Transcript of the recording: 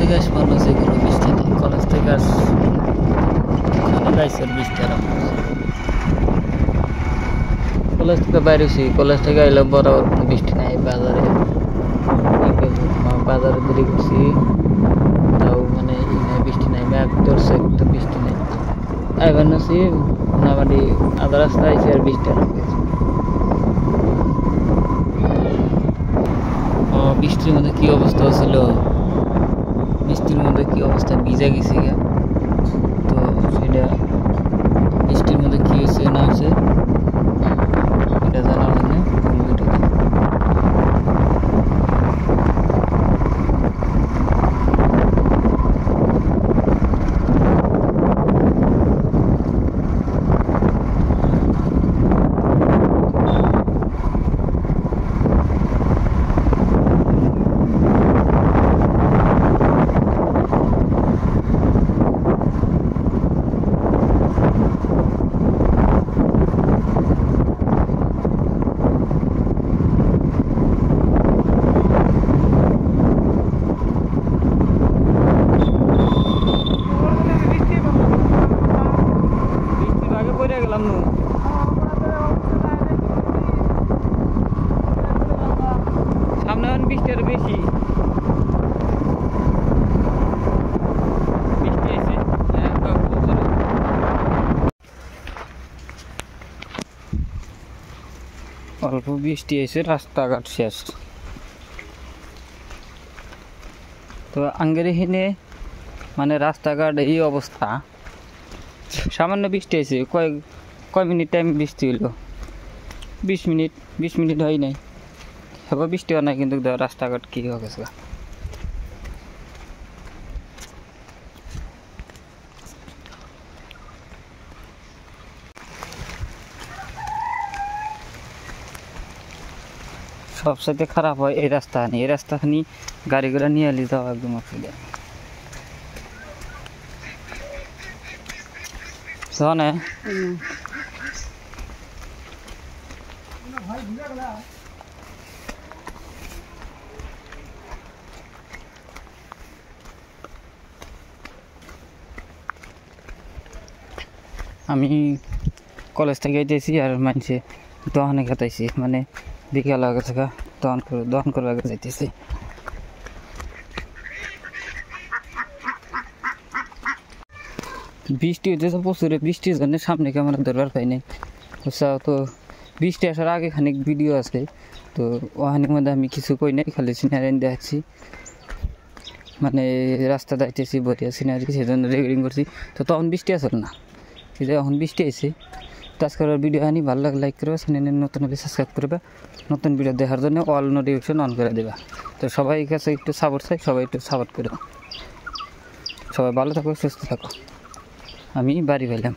থেকে আস মানুষ এগুলো বৃষ্টি নেই, কলেজ থেকে আস গাইছের বৃষ্টি আরম্ভ হয়েছে। কলেজ থেকে বাইরেছি, কলেজ থেকে আইলে বরাবর কোনো বৃষ্টি নাই। বাজারে দেরি করছি, তাও মানে বৃষ্টি নাই, ম্যাপ ধরছে কিন্তু বৃষ্টি নেই। আইবার নাছি মোটামুটি আধা রাস্তা আইসি আর বৃষ্টি আরম্ভ হয়েছে। বৃষ্টির মধ্যে কি অবস্থা ছিল, বৃষ্টির মধ্যে কি অবস্থা, ভিজা গেছি গা। তো সেটা বৃষ্টির মধ্যে কি হয়েছে না হয়েছে এটা জানার জন্য ভিডিওটা। সামনে বৃষ্টি আরো বেশি, বৃষ্টি আছে অল্প বৃষ্টি এসে রাস্তাঘাট শেষ। তো আঙ্গের এখানে মানে রাস্তাঘাট এই অবস্থা, সামান্য বৃষ্টি আছে, কয় মিনিট টাইম বৃষ্টি হইলো, 20 মিনিট হয় নাই, এবার বৃষ্টি হয় না কিন্তু রাস্তাঘাট কি হয়ে গেছে। সবসাথে খারাপ হয় এই রাস্তাখানি, এই রাস্তাখানি গাড়ি ঘোড়া নিয়ে এলি যাওয়া একদম অসুবিধা। শোনে আমি কলেজ থেকে যাইতেছি আর মানুষে দহনে খাতাইছি, মানে বিকেল আগে থেকে দহন করে আগে যাইতেছি। বৃষ্টি হইতেছে প্রচুর, বৃষ্টির জন্য সামনে ক্যামেরা ধরবার পাই নাই। তো বৃষ্টি আসার আগে খানিক ভিডিও আছে, তো ওখানের মধ্যে আমি কিছু কই নাই, খালি সিনারি দেখাচ্ছি, মানে রাস্তা যাইতেছি বরিয়া সিনারি, সেজন্য রেকর্ডিং করছি। তো তখন বৃষ্টি আসল না, এখন বৃষ্টি আইছে। তো আজকের ভিডিও আনি ভালো লাগলে লাইক করবে, চ্যানেলে নতুন হলে সাবস্ক্রাইব করবে, নতুন ভিডিও দেখার জন্য অল নোটিফিকেশন অন করে দেবে। তো সবাই কাছে একটু সাপোর্ট চাই, সবাই একটু সাপোর্ট করো। সবাই ভালো থাকো, সুস্থ থাকো। আমি বাড়ি পেলাম।